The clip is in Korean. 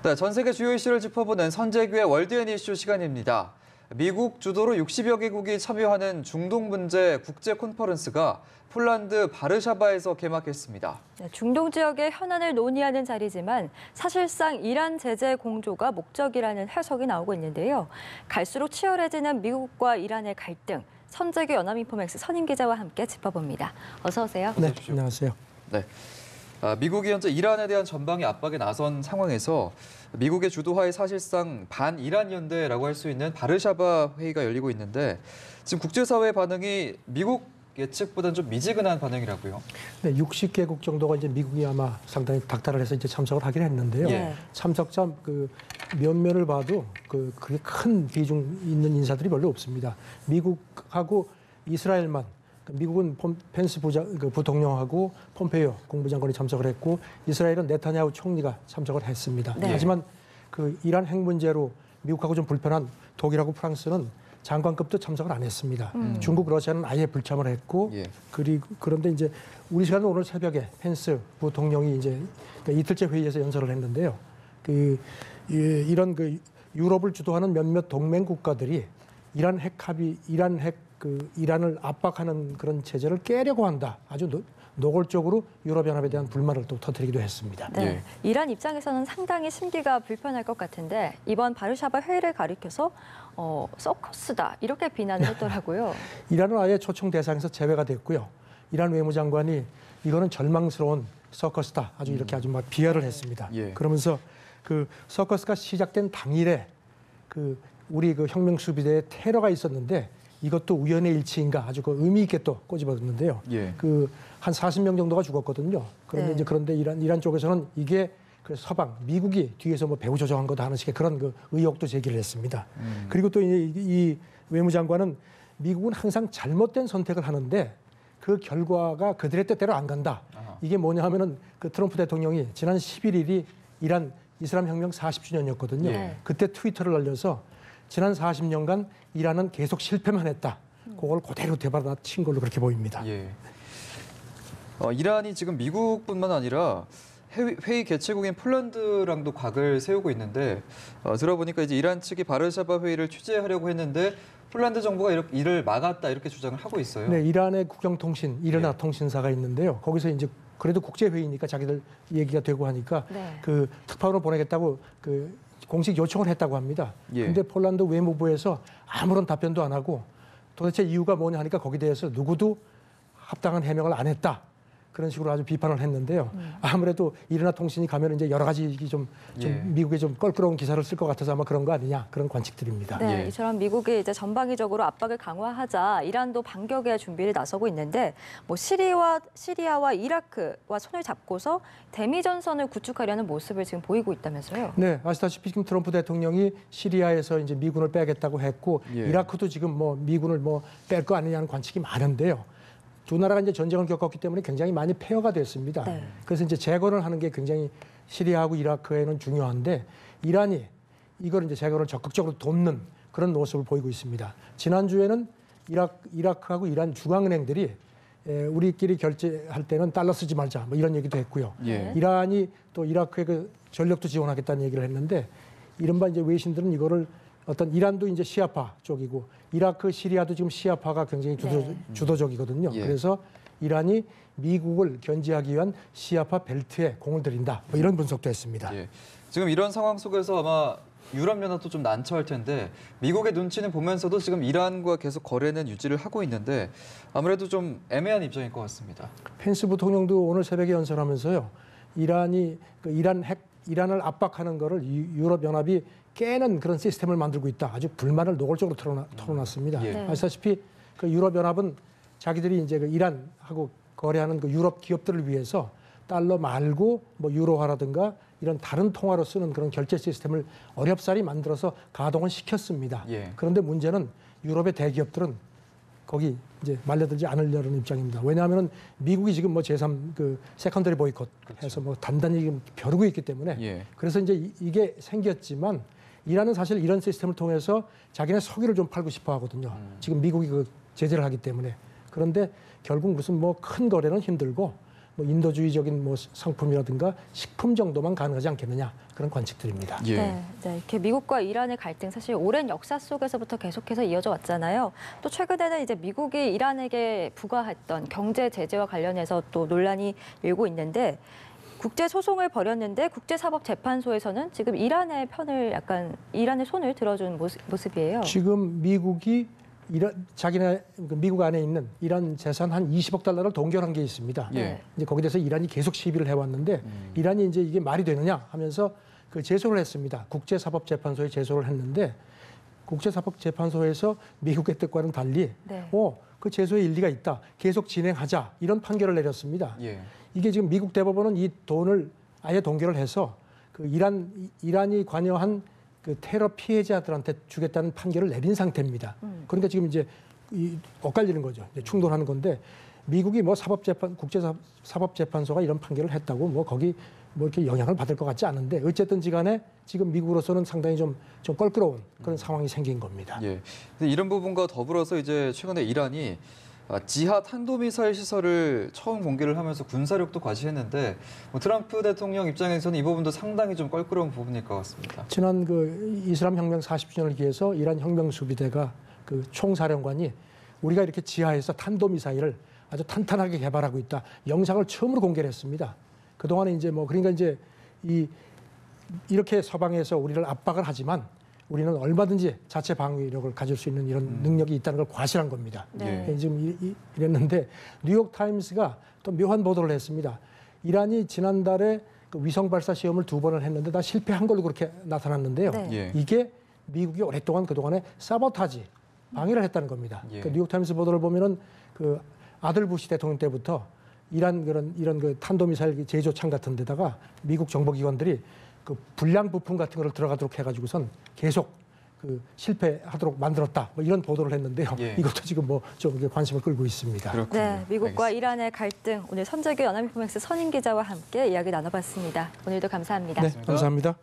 네, 전 세계 주요 이슈를 짚어보는 선재규의 월드앤 이슈 시간입니다. 미국 주도로 60여 개국이 참여하는 중동 문제 국제 컨퍼런스가 폴란드 바르샤바에서 개막했습니다. 네, 중동 지역의 현안을 논의하는 자리지만 사실상 이란 제재 공조가 목적이라는 해석이 나오고 있는데요. 갈수록 치열해지는 미국과 이란의 갈등, 선재규 연합인포맥스 선임 기자와 함께 짚어봅니다. 어서 오세요. 네, 안녕하세요. 네. 미국이 현재 이란에 대한 전방위 압박에 나선 상황에서 미국의 주도하에 사실상 반이란 연대라고 할 수 있는 바르샤바 회의가 열리고 있는데 지금 국제사회의 반응이 미국 예측보다는 좀 미지근한 반응이라고요. 네, 60개국 정도가 이제 미국이 아마 상당히 닥달을 해서 이제 참석을 하긴 했는데요. 예. 참석자 그 면면을 봐도 그게 큰 비중 있는 인사들이 별로 없습니다. 미국하고 이스라엘만. 미국은 펜스 부통령하고 폼페이오 국무장관이 참석을 했고 이스라엘은 네타냐후 총리가 참석을 했습니다. 네. 하지만 그 이란 핵 문제로 미국하고 좀 불편한 독일하고 프랑스는 장관급도 참석을 안 했습니다. 중국, 러시아는 아예 불참을 했고 예. 그런데 이제 우리 시간은 오늘 새벽에 펜스 부통령이 이제 이틀째 회의에서 연설을 했는데요. 이런 유럽을 주도하는 몇몇 동맹 국가들이 이란 핵 합의, 이란을 압박하는 그런 체제를 깨려고 한다. 아주 노골적으로 유럽연합에 대한 불만을 또 터뜨리기도 했습니다. 네, 예. 이란 입장에서는 상당히 심기가 불편할 것 같은데 이번 바르샤바 회의를 가리켜서 서커스다 이렇게 비난을 했더라고요. 이란은 아예 초청 대상에서 제외가 됐고요. 이란 외무장관이 이거는 절망스러운 서커스다. 아주 막 비하를 했습니다. 예. 그러면서 그 서커스가 시작된 당일에 우리 혁명 수비대에 테러가 있었는데 이것도 우연의 일치인가 아주 의미 있게 또 꼬집었는데요. 예. 한 40명 정도가 죽었거든요. 그런데 네. 이제 그런데 이란 쪽에서는 이게 서방 미국이 뒤에서 뭐 배후 조종한 거다 하는 식의 그런 의혹도 제기를 했습니다. 그리고 또 이 외무장관은 미국은 항상 잘못된 선택을 하는데 그 결과가 그들의 뜻대로 안 간다. 아하. 이게 뭐냐 하면은 트럼프 대통령이 지난 11일이 이란 이슬람 혁명 40주년이었거든요. 예. 그때 트위터를 날려서 지난 40년간 이란은 계속 실패만 했다. 그걸 그대로 되받아친 걸로 그렇게 보입니다. 예. 이란이 지금 미국뿐만 아니라 회의 개최국인 폴란드랑도 각을 세우고 있는데 들어보니까 이제 이란 측이 바르샤바 회의를 취재하려고 했는데 폴란드 정부가 이를 막았다 이렇게 주장을 하고 있어요. 네, 이란의 국영통신 이르나 예. 통신사가 있는데요. 거기서 이제 그래도 국제 회의니까 자기들 얘기가 되고 하니까 네. 특파원을 보내겠다고 공식 요청을 했다고 합니다. 예. 근데 폴란드 외무부에서 아무런 답변도 안 하고 도대체 이유가 뭐냐 하니까 거기에 대해서 누구도 합당한 해명을 안 했다. 그런 식으로 아주 비판을 했는데요. 아무래도 이르나 통신이 가면 이제 여러 가지 예. 미국에 좀 껄끄러운 기사를 쓸 것 같아서 아마 그런 거 아니냐 그런 관측들입니다. 네, 예. 이처럼 미국이 이제 전방위적으로 압박을 강화하자 이란도 반격의 준비를 나서고 있는데 뭐 시리아와 이라크와 손을 잡고서 대미 전선을 구축하려는 모습을 지금 보이고 있다면서요? 네, 아시다시피 지금 트럼프 대통령이 시리아에서 이제 미군을 빼겠다고 했고 예. 이라크도 지금 미군을 뺄 거 아니냐는 관측이 많은데요. 두 나라가 이제 전쟁을 겪었기 때문에 굉장히 많이 폐허가 됐습니다. 네. 그래서 이제 재건을 하는 게 굉장히 시리아하고 이라크에는 중요한데 이란이 이걸 이제 재건을 적극적으로 돕는 그런 모습을 보이고 있습니다. 지난주에는 이라크하고 이란 중앙은행들이 우리끼리 결제할 때는 달러 쓰지 말자 뭐 이런 얘기도 했고요. 예. 이란이 또 이라크에 전력도 지원하겠다는 얘기를 했는데 이른바 이제 외신들은 이거를 이란도 이제 시아파 쪽이고 이라크, 시리아도 지금 시아파가 굉장히 주도적이거든요. 예. 그래서 이란이 미국을 견제하기 위한 시아파 벨트에 공을 들인다. 뭐 이런 분석도 했습니다. 예. 지금 이런 상황 속에서 아마 유럽연합도 좀 난처할 텐데 미국의 눈치는 보면서도 지금 이란과 계속 거래는 유지를 하고 있는데 아무래도 좀 애매한 입장일 것 같습니다. 펜스 부통령도 오늘 새벽에 연설하면서요. 이란을 압박하는 거를 유럽연합이 깨는 그런 시스템을 만들고 있다. 아주 불만을 노골적으로 털어놨습니다. 예. 네. 아시다시피 유럽연합은 자기들이 이제 이란하고 거래하는 유럽 기업들을 위해서 달러 말고 뭐 유로화라든가 이런 다른 통화로 쓰는 그런 결제 시스템을 어렵사리 만들어서 가동을 시켰습니다. 예. 그런데 문제는 유럽의 대기업들은 거기 이제 말려들지 않으려는 입장입니다. 왜냐하면 미국이 지금 제3 세컨더리 보이콧 해서 단단히 벼르고 있기 때문에 예. 그래서 이제 이게 생겼지만 이란은 사실 이런 시스템을 통해서 자기네 석유를 좀 팔고 싶어 하거든요. 지금 미국이 제재를 하기 때문에. 그런데 결국 무슨 큰 거래는 힘들고 뭐 인도주의적인 뭐 상품이라든가 식품 정도만 가능하지 않겠느냐 그런 관측들입니다. 예. 네, 이렇게 미국과 이란의 갈등 사실 오랜 역사 속에서부터 계속해서 이어져 왔잖아요. 또 최근에는 이제 미국이 이란에게 부과했던 경제 제재와 관련해서 또 논란이 일고 있는데 국제 소송을 벌였는데 국제사법재판소에서는 지금 이란의 편을 약간 이란의 손을 들어준 모습이에요. 지금 미국이 자기네 미국 안에 있는 이란 재산 한 20억 달러를 동결한 게 있습니다. 예. 이제 거기에 대해서 이란이 계속 시비를 해왔는데 이란이 이제 이게 말이 되느냐 하면서 그 제소를 했습니다. 국제사법재판소에 제소를 했는데 국제사법재판소에서 미국의 뜻과는 달리 네. 그 제소에 일리가 있다. 계속 진행하자. 이런 판결을 내렸습니다. 예. 이게 지금 미국 대법원은 이 돈을 아예 동결을 해서 그 이란이 관여한 그 테러 피해자들한테 주겠다는 판결을 내린 상태입니다. 그러니까 지금 이제 엇갈리는 거죠. 이제 충돌하는 건데 미국이 뭐 국제사법재판소가 이런 판결을 했다고 뭐 거기 뭐 이렇게 영향을 받을 것 같지 않은데 어쨌든지 간에 지금 미국으로서는 상당히 좀 껄끄러운 그런 상황이 생긴 겁니다. 예. 근데 이런 부분과 더불어서 이제 최근에 이란이 지하 탄도미사일 시설을 처음 공개를 하면서 군사력도 과시했는데 뭐 트럼프 대통령 입장에서는 이 부분도 상당히 좀 껄끄러운 부분일 것 같습니다. 지난 그 이슬람 혁명 40주년을 기해서 이란 혁명 수비대가 그 총사령관이 우리가 이렇게 지하에서 탄도미사일을 아주 탄탄하게 개발하고 있다. 영상을 처음으로 공개를 했습니다. 그동안에 이제 뭐 그러니까 이제 이렇게 서방에서 우리를 압박을 하지만 우리는 얼마든지 자체 방위력을 가질 수 있는 이런 능력이 있다는 걸 과시한 겁니다. 네. 지금 이랬는데 뉴욕 타임스가 또 묘한 보도를 했습니다. 이란이 지난달에 그 위성 발사 시험을 2번을 했는데 다 실패한 걸로 그렇게 나타났는데요. 네. 예. 이게 미국이 오랫동안 그동안에 사보타지 방해를 했다는 겁니다. 예. 그 뉴욕 타임스 보도를 보면은 그 아들 부시 대통령 때부터 이런 그 탄도미사일 제조창 같은 데다가 미국 정보기관들이 그 불량 부품 같은 거를 들어가도록 해가지고선 계속 그 실패하도록 만들었다. 뭐 이런 보도를 했는데요. 예. 이것도 지금 뭐 좀 관심을 끌고 있습니다. 그렇군요. 네, 미국과 알겠습니다. 이란의 갈등 오늘 선재규 연합인포맥스 선임 기자와 함께 이야기 나눠봤습니다. 오늘도 감사합니다. 네, 감사합니다.